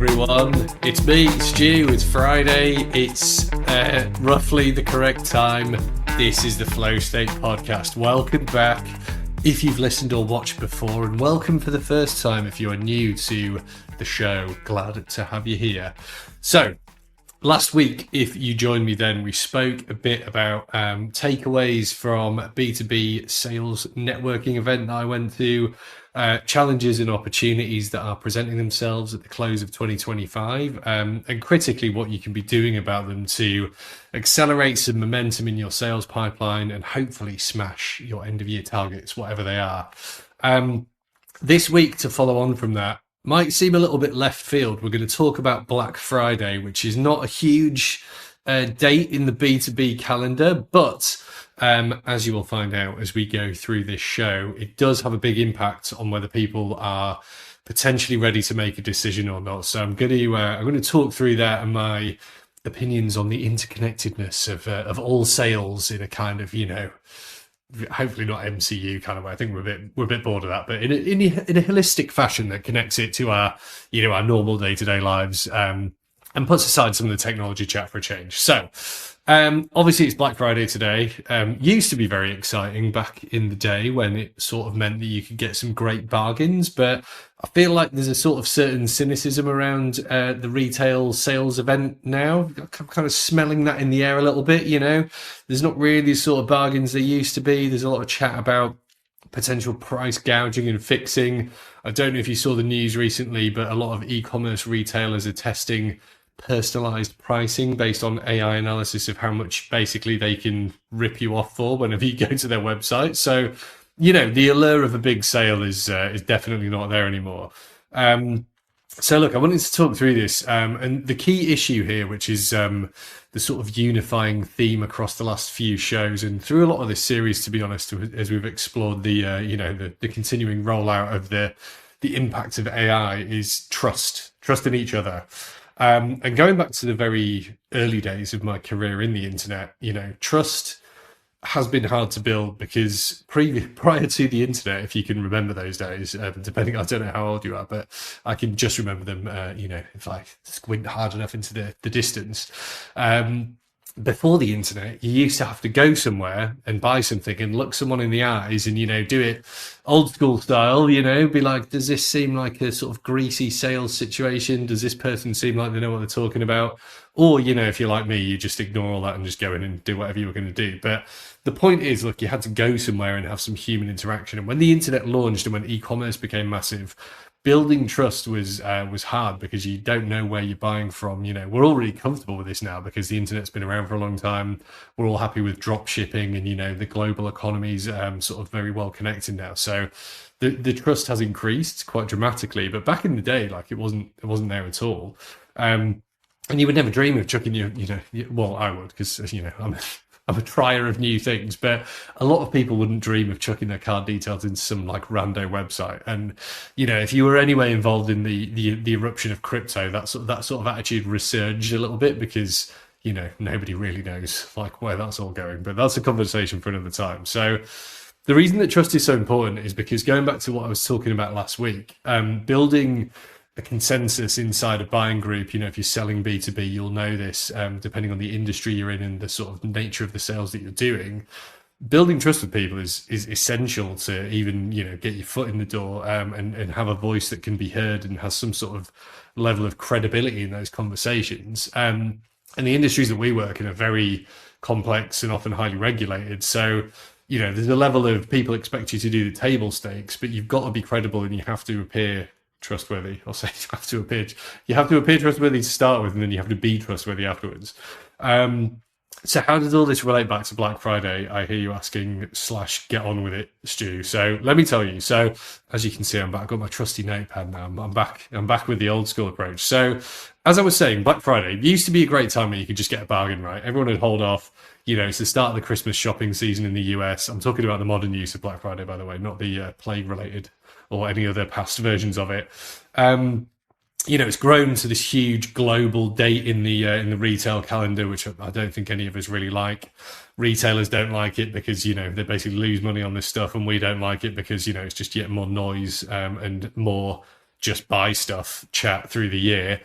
everyone. It's me, Stu. It's Friday. It's roughly the correct time. This is the Flow State Podcast. Welcome back if you've listened or watched before, and welcome for the first time if you're new to the show. Glad to have you here. So, last week, if you joined me then, we spoke a bit about takeaways from a B2B sales networking event that I went to, challenges and opportunities that are presenting themselves at the close of 2025, and critically what you can be doing about them to accelerate some momentum in your sales pipeline and hopefully smash your end of year targets, whatever they are. This week, to follow on from that, might seem a little bit left field. We're going to talk about Black Friday, which is not a huge date in the B2B calendar, but as you will find out as we go through this show, it does have a big impact on whether people are potentially ready to make a decision or not. So I'm going to talk through that and my opinions on the interconnectedness of all sales in a kind of, hopefully not MCU kind of way. I think we're a bit bored of that, but in a holistic fashion that connects it to our normal day-to-day lives, and puts aside some of the technology chat for a change. So, obviously it's Black Friday today. Used to be very exciting back in the day when it sort of meant that you could get some great bargains, but I feel like there's a sort of certain cynicism around the retail sales event now. I'm kind of smelling that in the air a little bit, There's not really the sort of bargains there used to be. There's a lot of chat about potential price gouging and fixing. I don't know if you saw the news recently, but a lot of e-commerce retailers are testing personalized pricing based on AI analysis of how much basically they can rip you off for whenever you go to their website. So, the allure of a big sale is definitely not there anymore. So look, I wanted to talk through this, and the key issue here, which is the sort of unifying theme across the last few shows and through a lot of this series, to be honest, as we've explored the continuing rollout of the impact of AI, is trust in each other. And going back to the very early days of my career in the internet, trust has been hard to build because prior to the internet, if you can remember those days, depending, I don't know how old you are, but I can just remember them, if I squint hard enough into the distance. Before the internet, you used to have to go somewhere and buy something and look someone in the eyes and, do it old school style, be like, does this seem like a sort of greasy sales situation? Does this person seem like they know what they're talking about? Or, if you're like me, you just ignore all that and just go in and do whatever you were going to do. But the point is, look, you had to go somewhere and have some human interaction. And when the internet launched and when e-commerce became massive, building trust was hard because you don't know where you're buying from. We're all really comfortable with this now because the internet's been around for a long time. We're all happy with drop shipping and, the global economy's sort of very well connected now. So the trust has increased quite dramatically. But back in the day, like it wasn't there at all. And you would never dream of chucking well, I would, because, I'm a trier of new things, but a lot of people wouldn't dream of chucking their card details into some like rando website. And, if you were anyway involved in the eruption of crypto, that sort of attitude resurged a little bit because, nobody really knows like where that's all going, but that's a conversation for another time. So the reason that trust is so important is because going back to what I was talking about last week, building a consensus inside a buying group, if you're selling B2B, you'll know this, depending on the industry you're in and the sort of nature of the sales that you're doing. Building trust with people is essential to even, get your foot in the door, and have a voice that can be heard and has some sort of level of credibility in those conversations. And the industries that we work in are very complex and often highly regulated. So, there's a level of people expect you to do the table stakes, but you've got to be credible and you have to appear trustworthy. I'll say you have to appear trustworthy to start with, and then you have to be trustworthy afterwards. So how does all this relate back to Black Friday? I hear you asking / get on with it, Stu. So let me tell you. So as you can see, I'm back. I've got my trusty notepad now. I'm back with the old school approach. So as I was saying, Black Friday used to be a great time when you could just get a bargain, right? Everyone would hold off. It's the start of the Christmas shopping season in the US. I'm talking about the modern use of Black Friday, by the way, not the plague-related or any other past versions of it. It's grown to this huge global date in the retail calendar, which I don't think any of us really like. Retailers don't like it because, they basically lose money on this stuff, and we don't like it because, it's just yet more noise and more just buy stuff chat through the year.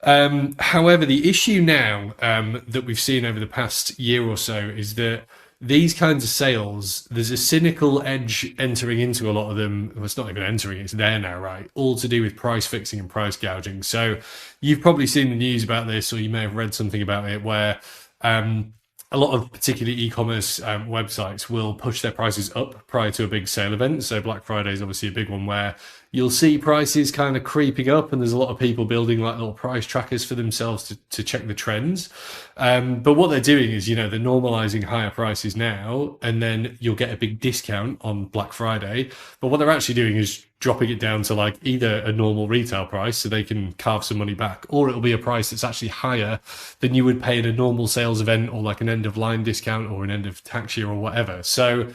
However, the issue now that we've seen over the past year or so is that these kinds of sales, there's a cynical edge entering into a lot of them. Well, it's not even entering, it's there now, right? All to do with price fixing and price gouging. So you've probably seen the news about this, or you may have read something about it, where a lot of particularly e-commerce websites will push their prices up prior to a big sale event. So Black Friday is obviously a big one where you'll see prices kind of creeping up, and there's a lot of people building like little price trackers for themselves to check the trends. But what they're doing is, they're normalizing higher prices now, and then you'll get a big discount on Black Friday. But what they're actually doing is dropping it down to like either a normal retail price so they can carve some money back, or it'll be a price that's actually higher than you would pay at a normal sales event, or like an end of line discount or an end of tax year or whatever. So,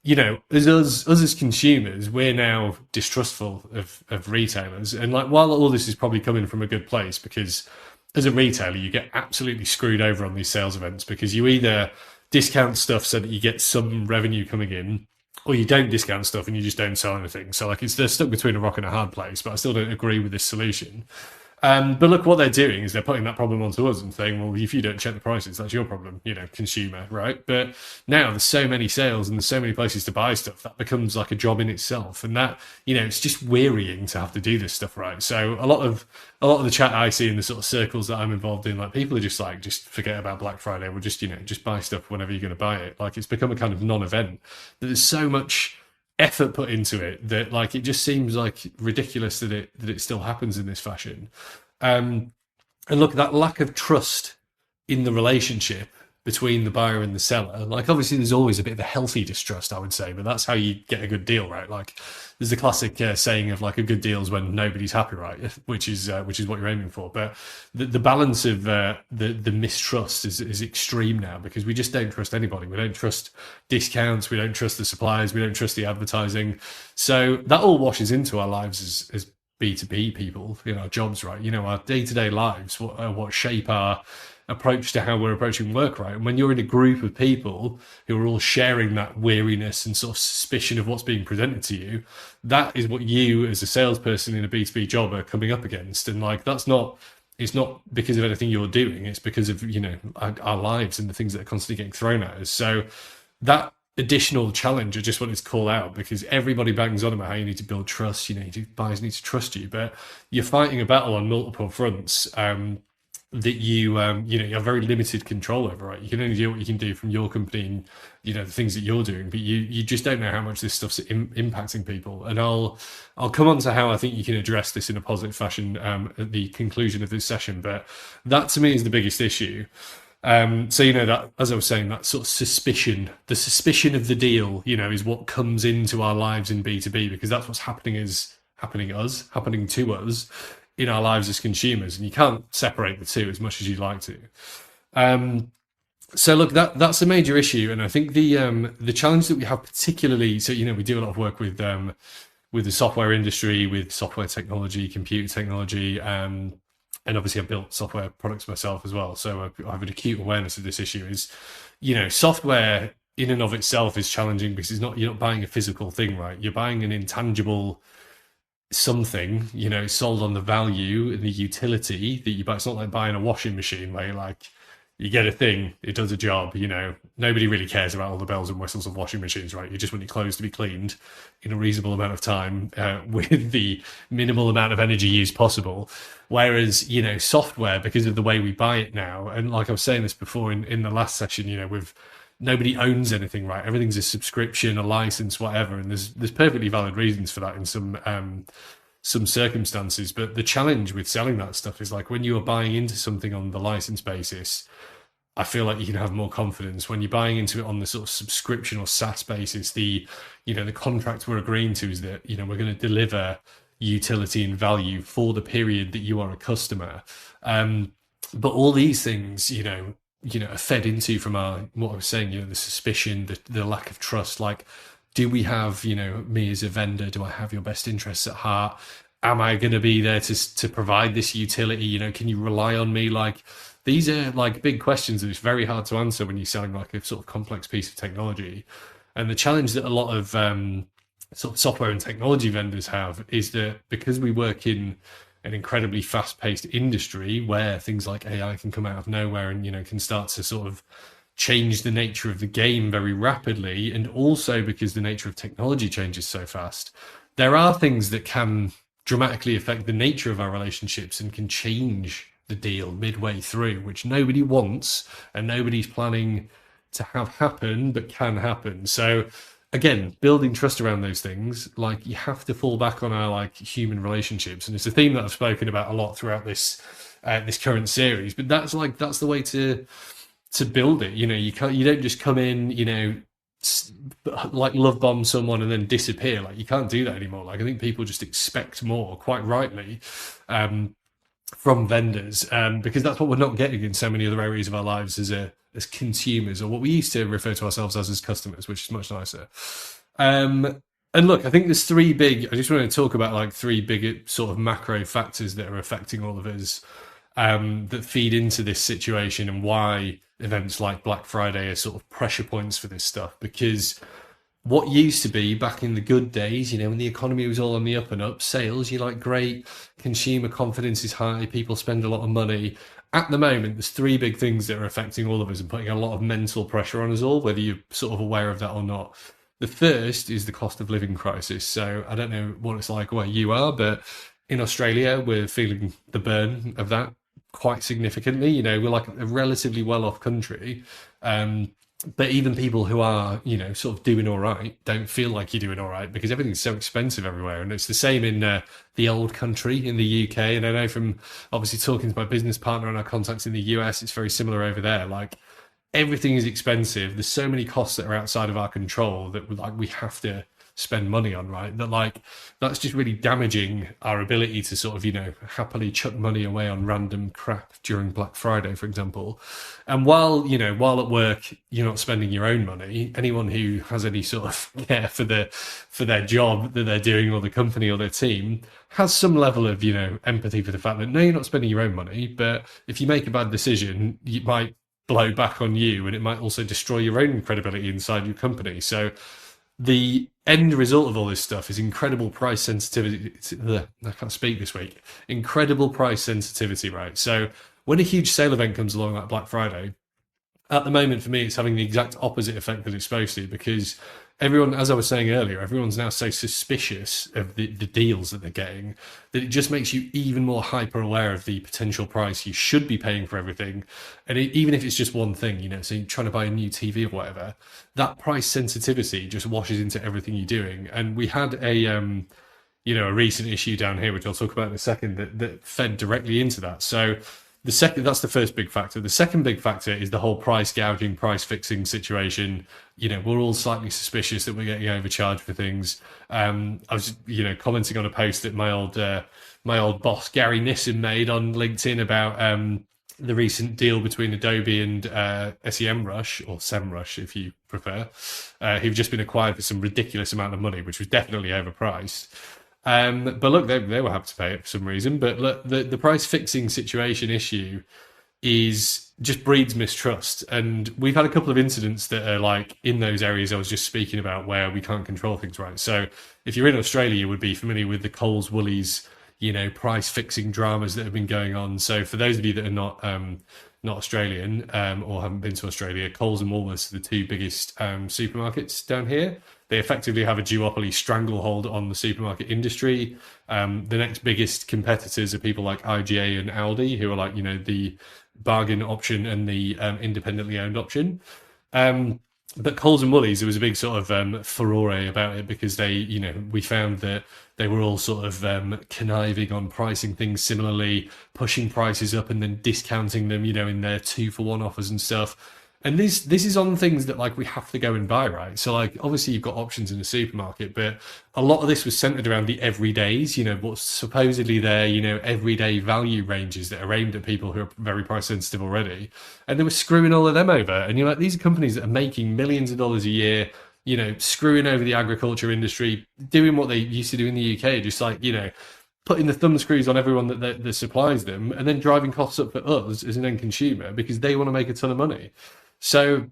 as us as consumers, we're now distrustful of retailers. And like, while all this is probably coming from a good place, because as a retailer, you get absolutely screwed over on these sales events, because you either discount stuff so that you get some revenue coming in, or you don't discount stuff and you just don't sell anything. So like, they're stuck between a rock and a hard place, but I still don't agree with this solution. But look, what they're doing is they're putting that problem onto us and saying, well, if you don't check the prices, that's your problem, consumer, right? But now there's so many sales and there's so many places to buy stuff, that becomes like a job in itself. And that, it's just wearying to have to do this stuff, right? So a lot of the chat I see in the sort of circles that I'm involved in, like, people are just like, just forget about Black Friday. We'll just buy stuff whenever you're going to buy it. Like, it's become a kind of non-event. There's so much effort put into it that like, it just seems like ridiculous that it still happens in this fashion. And look, that lack of trust in the relationship between the buyer and the seller, like, obviously there's always a bit of a healthy distrust, I would say, but that's how you get a good deal, right? Like, there's the classic saying of like, a good deal is when nobody's happy, right? Which is what you're aiming for. But the balance of the mistrust is extreme now, because we just don't trust anybody. We don't trust discounts, we don't trust the suppliers, we don't trust the advertising. So that all washes into our lives as B2B people, our jobs, right? Our day-to-day lives, what shape our approach to how we're approaching work, right? And when you're in a group of people who are all sharing that weariness and sort of suspicion of what's being presented to you, that is what you as a salesperson in a B2B job are coming up against. And like, it's not because of anything you're doing, it's because of, our lives and the things that are constantly getting thrown at us. So that additional challenge I just wanted to call out, because everybody bangs on about how you need to build trust, buyers need to trust you, but you're fighting a battle on multiple fronts that you have very limited control over, right? You can only do what you can do from your company and the things that you're doing, but you just don't know how much this stuff's impacting people. And I'll come on to how I think you can address this in a positive fashion at the conclusion of this session, but that to me is the biggest issue. So that, as I was saying, that sort of suspicion, the suspicion of the deal, is what comes into our lives in B2B, because that's what's happening to us in our lives as consumers, and you can't separate the two as much as you'd like to. So look, that's a major issue, and I think the challenge that we have particularly, so we do a lot of work with the software industry, with software technology, computer technology, and obviously I've built software products myself as well, so I have an acute awareness of this issue. Is software in and of itself is challenging, because you're not buying a physical thing, right? You're buying an intangible something, sold on the value and the utility that you buy. It's not like buying a washing machine where you get a thing, it does a job, nobody really cares about all the bells and whistles of washing machines, right? You just want your clothes to be cleaned in a reasonable amount of time with the minimal amount of energy used possible. Whereas, software, because of the way we buy it now, and like I was saying this before in the last session, with nobody owns anything, right? Everything's a subscription, a license, whatever. And there's perfectly valid reasons for that in some circumstances. But the challenge with selling that stuff is like, when you are buying into something on the license basis, I feel like you can have more confidence. When you're buying into it on the sort of subscription or SaaS basis, the contract we're agreeing to is that, we're going to deliver utility and value for the period that you are a customer. But all these things, are fed into from what I was saying, the suspicion, the lack of trust. Like, do we have, me as a vendor, do I have your best interests at heart? Am I going to be there to provide this utility? Can you rely on me? Like, these are like big questions, and it's very hard to answer when you're selling like a sort of complex piece of technology. And the challenge that a lot of sort of software and technology vendors have is that because we work in an incredibly fast-paced industry where things like AI can come out of nowhere and can start to sort of change the nature of the game very rapidly, and also because the nature of technology changes so fast, there are things that can dramatically affect the nature of our relationships and can change the deal midway through, which nobody wants and nobody's planning to have happen, but can happen. So again, building trust around those things, like you have to fall back on our like human relationships, and it's a theme that I've spoken about a lot throughout this current series. But that's the way to build it. You don't just come in, like love bomb someone and then disappear. Like you can't do that anymore. Like I think people just expect more, quite rightly, from vendors, because that's what we're not getting in so many other areas of our lives as consumers, or what we used to refer to ourselves as customers, which is much nicer. And look, I think there's I just want to talk about like three big sort of macro factors that are affecting all of us, that feed into this situation, and why events like Black Friday are sort of pressure points for this stuff. Because what used to be back in the good days, when the economy was all on the up and up, sales, you're like, great, consumer confidence is high, people spend a lot of money. At the moment, there's three big things that are affecting all of us and putting a lot of mental pressure on us all, whether you're sort of aware of that or not. The first is the cost of living crisis. So I don't know what it's like where you are, but in Australia, we're feeling the burn of that quite significantly. We're like a relatively well-off country. But even people who are, sort of doing all right don't feel like you're doing all right because everything's so expensive everywhere. And it's the same in the old country in the UK. And I know from obviously talking to my business partner and our contacts in the US, it's very similar over there. Like everything is expensive. There's so many costs that are outside of our control that we have to spend money on, right? That's just really damaging our ability to sort of, happily chuck money away on random crap during Black Friday, for example. And while at work, you're not spending your own money, anyone who has any sort of care for their job that they're doing, or the company or their team, has some level of, empathy for the fact that no, you're not spending your own money, but if you make a bad decision, it might blow back on you, and it might also destroy your own credibility inside your company. So the end result of all this stuff is incredible price sensitivity. I can't speak this week. Incredible price sensitivity, right? So when a huge sale event comes along like Black Friday, at the moment for me, it's having the exact opposite effect that it's supposed to, because everyone, as I was saying earlier, everyone's now so suspicious of the deals that they're getting that it just makes you even more hyper aware of the potential price you should be paying for everything. And even if it's just one thing, so you're trying to buy a new TV or whatever, that price sensitivity just washes into everything you're doing. And we had a recent issue down here, which I'll talk about in a second, that fed directly into that. So that's the first big factor. The second big factor is the whole price gouging, price fixing situation. We're all slightly suspicious that we're getting overcharged for things. I was, commenting on a post that my old boss Gary Nissen made on LinkedIn about the recent deal between Adobe and SEMrush, or SEMrush if you prefer, who've just been acquired for some ridiculous amount of money, which was definitely overpriced. But look, they were happy to pay it for some reason. But look, the price fixing situation issue just breeds mistrust. And we've had a couple of incidents that are like in those areas I was just speaking about where we can't control things, right? So if you're in Australia, you would be familiar with the Coles Woolies, price fixing dramas that have been going on. So for those of you that are not Australian, or haven't been to Australia, Coles and Woolworths are the two biggest supermarkets down here. They effectively have a duopoly stranglehold on the supermarket industry. The next biggest competitors are people like IGA and Aldi, who are like, the bargain option and the independently owned option. But Coles and Woolies, there was a big sort of furore about it because we found that they were all sort of conniving on pricing things similarly, pushing prices up and then discounting them, in their 2-for-1 offers and stuff. And this is on things that like we have to go and buy, right? So like obviously you've got options in the supermarket, but a lot of this was centered around the everydays, what's supposedly their, everyday value ranges that are aimed at people who are very price sensitive already. And they were screwing all of them over. And you're like, these are companies that are making millions of dollars a year, screwing over the agriculture industry, doing what they used to do in the UK, just like, putting the thumb screws on everyone that supplies them, and then driving costs up for us as an end consumer because they want to make a ton of money. So,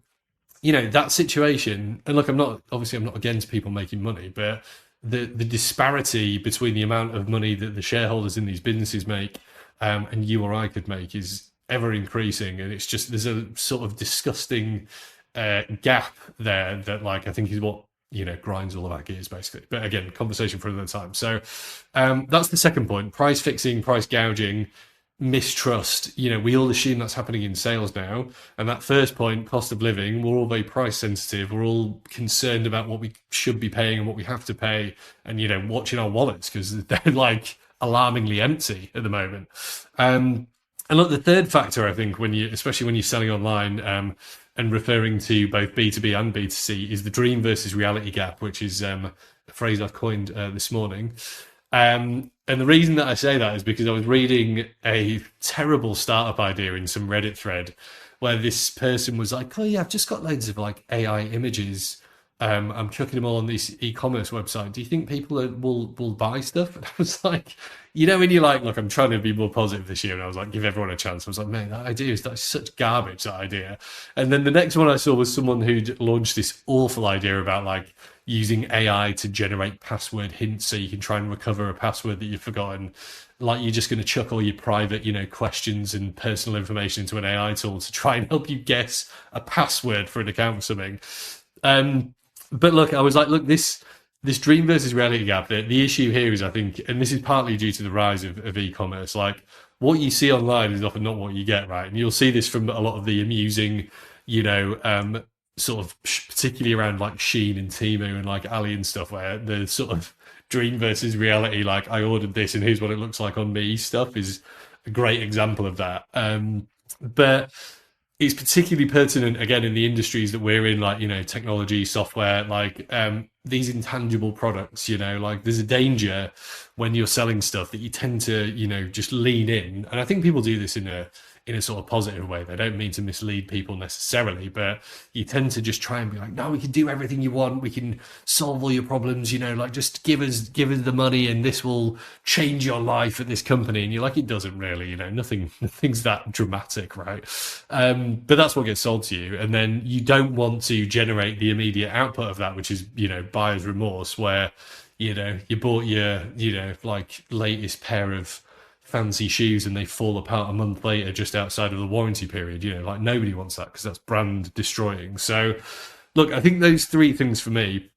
that situation, and look, I'm not against people making money, but the disparity between the amount of money that the shareholders in these businesses make and you or I could make is ever increasing, and it's just there's a sort of disgusting gap there that like I think is what grinds all of our gears basically. But again, conversation for another time. So that's the second point: price fixing, price gouging, mistrust. We all assume that's happening in sales now. And that first point, cost of living, we're all very price sensitive. We're all concerned about what we should be paying and what we have to pay, and watching our wallets because they're like alarmingly empty at the moment. And look, the third factor, I think, especially when you're selling online and referring to both B2B and B2C, is the dream versus reality gap, which is a phrase I've coined this morning. And the reason that I say that is because I was reading a terrible startup idea in some Reddit thread where this person was like, oh yeah, I've just got loads of like AI images. I'm chucking them all on this e-commerce website. Do you think people will buy stuff? And I was like, when you're like, look, I'm trying to be more positive this year. And I was like, give everyone a chance. I was like, man, that's such garbage, that idea. And then the next one I saw was someone who'd launched this awful idea about like using AI to generate password hints so you can try and recover a password that you've forgotten. Like you're just going to chuck all your private, questions and personal information into an AI tool to try and help you guess a password for an account or something. But look, I was like, look, this dream versus reality gap, the issue here is, I think, and this is partly due to the rise of e-commerce, like what you see online is often not what you get, right? And you'll see this from a lot of the amusing, sort of particularly around like Shein and Temu and like Ali and stuff, where the sort of dream versus reality, like I ordered this and here's what it looks like on me stuff is a great example of that. But it's particularly pertinent again in the industries that we're in, like technology, software, like these intangible products. Like there's a danger when you're selling stuff that you tend to just lean in, and I think people do this in a sort of positive way. They don't mean to mislead people necessarily, but you tend to just try and be like, no, we can do everything you want, we can solve all your problems, like just give us the money and this will change your life at this company. And you're like, it doesn't really, nothing's that dramatic, right? But that's what gets sold to you, and then you don't want to generate the immediate output of that, which is buyer's remorse, where you bought your like latest pair of fancy shoes and they fall apart a month later just outside of the warranty period. Like nobody wants that because that's brand destroying. So look, I think those three things for me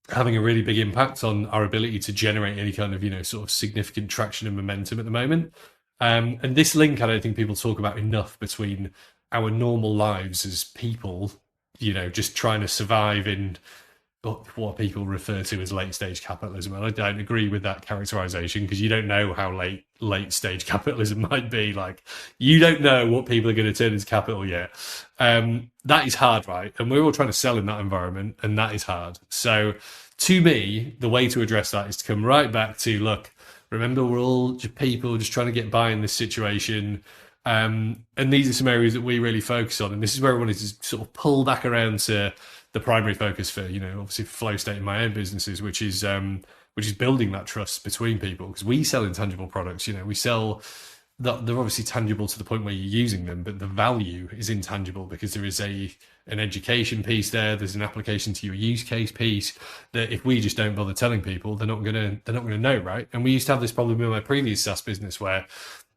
having a really big impact on our ability to generate any kind of sort of significant traction and momentum at the moment. And this link, I don't think people talk about enough, between our normal lives as people, just trying to survive in what people refer to as late stage capitalism. And I don't agree with that characterization, because you don't know how late stage capitalism might be. Like, you don't know what people are going to turn into capital yet. That is hard, right? And we're all trying to sell in that environment, and that is hard. So to me, the way to address that is to come right back to, look, remember, we're all just people just trying to get by in this situation. And these are some areas that we really focus on. And this is where I wanted to sort of pull back around to the primary focus for, obviously flow state in my own businesses, which is building that trust between people, because we sell intangible products. We sell that they're obviously tangible to the point where you're using them, but the value is intangible because there is an education piece there. There's an application to your use case piece that if we just don't bother telling people, they're not gonna know, right? And we used to have this problem in my previous SaaS business where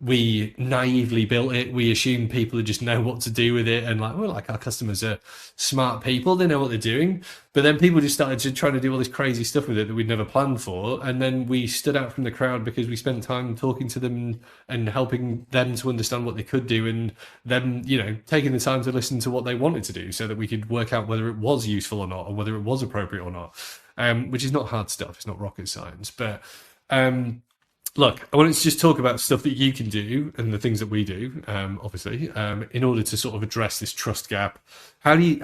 we naively built it. We assumed people would just know what to do with it, and our customers are smart people, they know what they're doing. But then people just started to try to do all this crazy stuff with it that we'd never planned for, and then we stood out from the crowd because we spent time talking to them and helping them to understand what they could do, and them taking the time to listen to what they wanted to do so that we could work out whether it was useful or not, or whether it was appropriate or not, which is not hard stuff. It's not rocket science. But look, I wanted to just talk about stuff that you can do and the things that we do, obviously, in order to sort of address this trust gap. How do you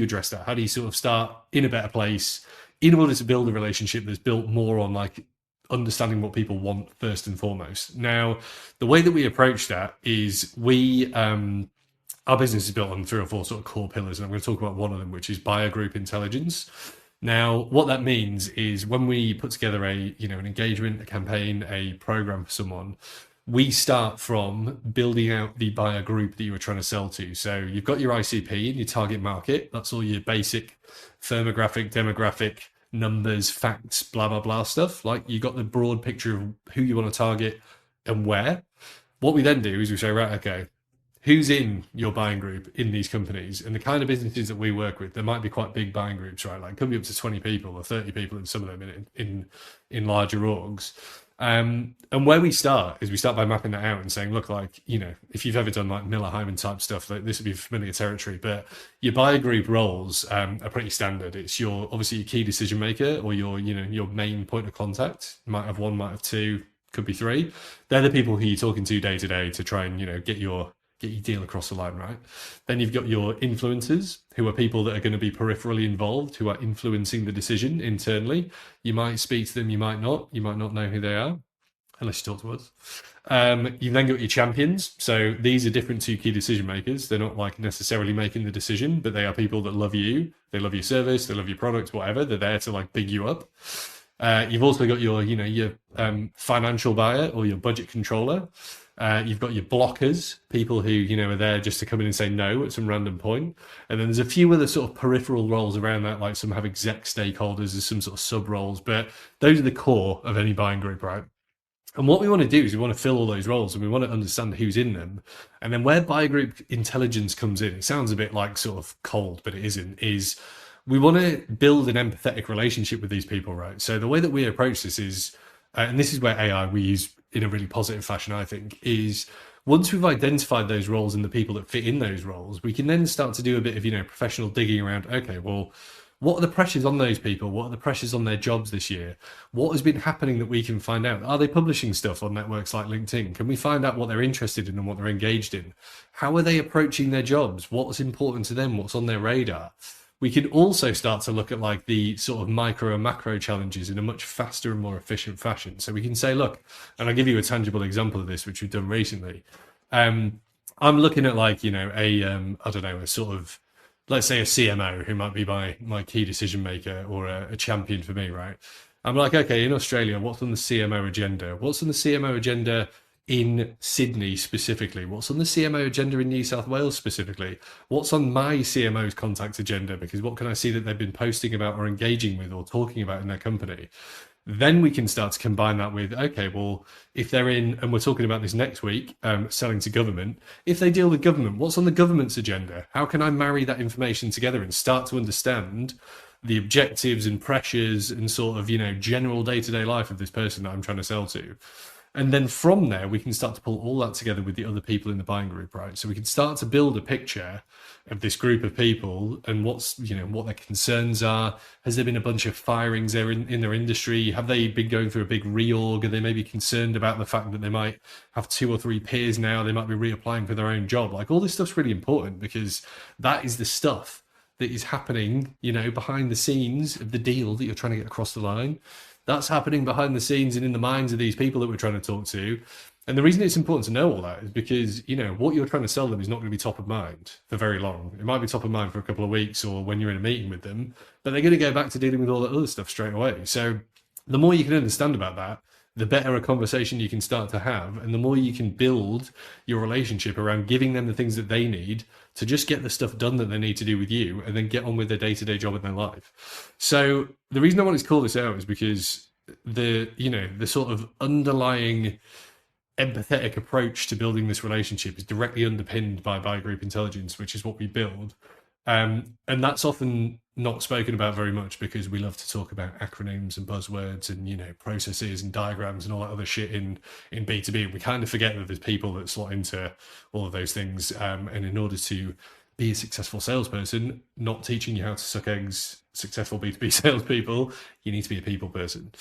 address that? How do you sort of start in a better place in order to build a relationship that's built more on like understanding what people want first and foremost? Now, the way that we approach that is our business is built on 3 or 4 sort of core pillars, and I'm going to talk about one of them, which is buyer group intelligence. Now, what that means is when we put together an engagement, a campaign, a program for someone, we start from building out the buyer group that you were trying to sell to. So you've got your ICP and your target market. That's all your basic firmographic, demographic numbers, facts, blah, blah, blah stuff. Like you got the broad picture of who you want to target and where. What we then do is we say, right, okay, who's in your buying group in these companies? And the kind of businesses that we work with, there might be quite big buying groups, right? Like it could be up to 20 people or 30 people in some of them in larger orgs. And where we start is we start by mapping that out and saying, look, like, you know, if you've ever done like Miller Hyman type stuff, like this would be familiar territory, but your buyer group roles are pretty standard. It's your, obviously your key decision maker or your, you know, your main point of contact. Might have one, might have two, could be three. They're the people who you're talking to day to try and, you know, get your deal across the line, right? Then you've got your influencers, who are people that are going to be peripherally involved, who are influencing the decision internally. You might speak to them, you might not. You might not know who they are, unless you talk to us. You've then got your champions. So these are different to key decision makers. They're not like necessarily making the decision, but they are people that love you. They love your service, they love your product, whatever. They're there to like big you up. You've also got your, you know, your financial buyer or your budget controller. You've got your blockers, people who, you know, are there just to come in and say no at some random point. And then there's a few other sort of peripheral roles around that, like some have exec stakeholders, there's some sort of sub roles, but those are the core of any buying group, right? And what we want to do is we want to fill all those roles and we want to understand who's in them. And then where buyer group intelligence comes in, it sounds a bit like sort of cold, but it isn't, is we want to build an empathetic relationship with these people, right? So the way that we approach this is, and this is where AI we use in a really positive fashion, I think, is once we've identified those roles and the people that fit in those roles, we can then start to do a bit of, you know, professional digging around, okay, well, what are the pressures on those people? What are the pressures on their jobs this year? What has been happening that we can find out? Are they publishing stuff on networks like LinkedIn? Can we find out what they're interested in and what they're engaged in? How are they approaching their jobs? What's important to them? What's on their radar? We can also start to look at like the sort of micro and macro challenges in a much faster and more efficient fashion. So we can say, look, and I'll give you a tangible example of this, which we've done recently. I'm looking at like, you know, I don't know, a sort of, let's say a CMO who might be my key decision maker or a champion for me, right? I'm like, okay, in Australia, what's on the CMO agenda? What's on the CMO agenda in Sydney specifically? What's on the CMO agenda in New South Wales specifically? What's on my CMO's contact agenda? Because what can I see that they've been posting about or engaging with or talking about in their company? Then we can start to combine that with, okay, well, if they're in, and we're talking about this next week, selling to government, if they deal with government, what's on the government's agenda? How can I marry that information together and start to understand the objectives and pressures and sort of, you know, general day-to-day life of this person that I'm trying to sell to? And then from there, we can start to pull all that together with the other people in the buying group, right? So we can start to build a picture of this group of people and what's, you know, what their concerns are. Has there been a bunch of firings there in their industry? Have they been going through a big reorg? Are they maybe concerned about the fact that they might have 2 or 3 peers now? They might be reapplying for their own job. Like all this stuff's really important because that is the stuff that is happening, you know, behind the scenes of the deal that you're trying to get across the line. That's happening behind the scenes and in the minds of these people that we're trying to talk to. And the reason it's important to know all that is because, you know, what you're trying to sell them is not going to be top of mind for very long. It might be top of mind for a couple of weeks or when you're in a meeting with them, but they're going to go back to dealing with all that other stuff straight away. So the more you can understand about that, the better a conversation you can start to have, and the more you can build your relationship around giving them the things that they need to just get the stuff done that they need to do with you and then get on with their day-to-day job in their life. So the reason I wanted to call this out is because the sort of underlying empathetic approach to building this relationship is directly underpinned by buyer group intelligence, which is what we build. And that's often not spoken about very much because we love to talk about acronyms and buzzwords and, you know, processes and diagrams and all that other shit in B2B. We kind of forget that there's people that slot into all of those things. And in order to be a successful salesperson, not teaching you how to suck eggs, successful B2B salespeople, you need to be a people person.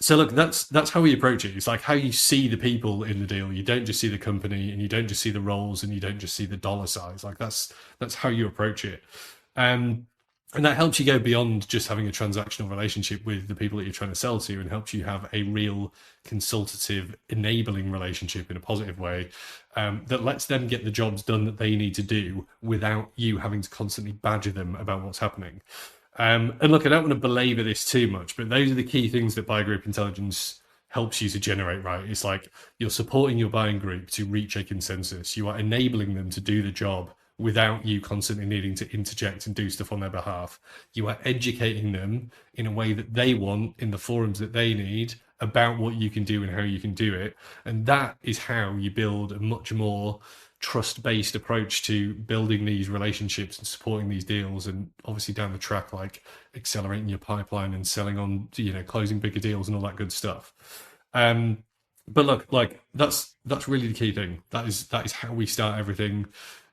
So look, that's how we approach it. It's like how you see the people in the deal. You don't just see the company, and you don't just see the roles, and you don't just see the dollar size. Like that's how you approach it. And that helps you go beyond just having a transactional relationship with the people that you're trying to sell to, and helps you have a real consultative, enabling relationship in a positive way that lets them get the jobs done that they need to do without you having to constantly badger them about what's happening. And look, I don't want to belabor this too much, but those are the key things that buyer group intelligence helps you to generate, right? It's like you're supporting your buying group to reach a consensus. You are enabling them to do the job without you constantly needing to interject and do stuff on their behalf. You are educating them in a way that they want, in the forums that they need, about what you can do and how you can do it. And that is how you build a much more trust-based approach to building these relationships and supporting these deals, and obviously down the track, like accelerating your pipeline and selling on, closing bigger deals and all that good stuff. But look, like that's really the key thing. That is how we start everything.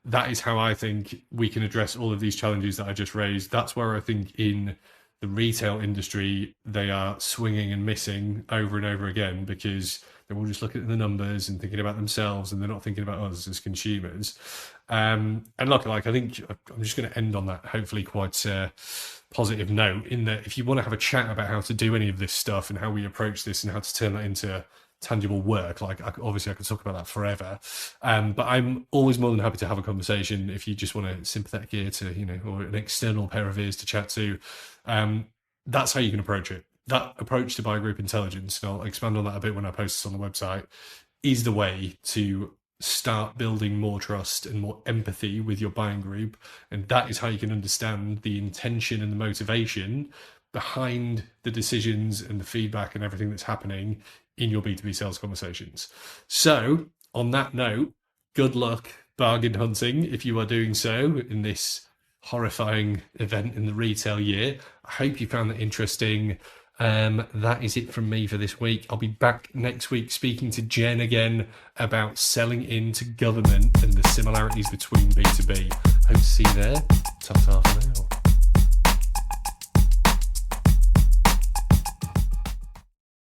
That is how I think we can address all of these challenges that I just raised. That's where I think in the retail industry they are swinging and missing over and over again, because they're all just looking at the numbers and thinking about themselves, and they're not thinking about us as consumers. And look, like I think I'm just going to end on that hopefully quite positive note, in that if you want to have a chat about how to do any of this stuff and how we approach this and how to turn that into tangible work, like obviously I could talk about that forever, but I'm always more than happy to have a conversation if you just want a sympathetic ear to, or an external pair of ears to chat to. That's how you can approach it. That approach to buyer group intelligence, and I'll expand on that a bit when I post this on the website, is the way to start building more trust and more empathy with your buying group. And that is how you can understand the intention and the motivation behind the decisions and the feedback and everything that's happening in your B2B sales conversations. So on that note, good luck bargain hunting if you are doing so in this horrifying event in the retail year. I hope you found that interesting. That is it from me for this week. I'll be back next week speaking to Jen again about selling into government and the similarities between B2B. Hope to see you there. Ta-ta for now.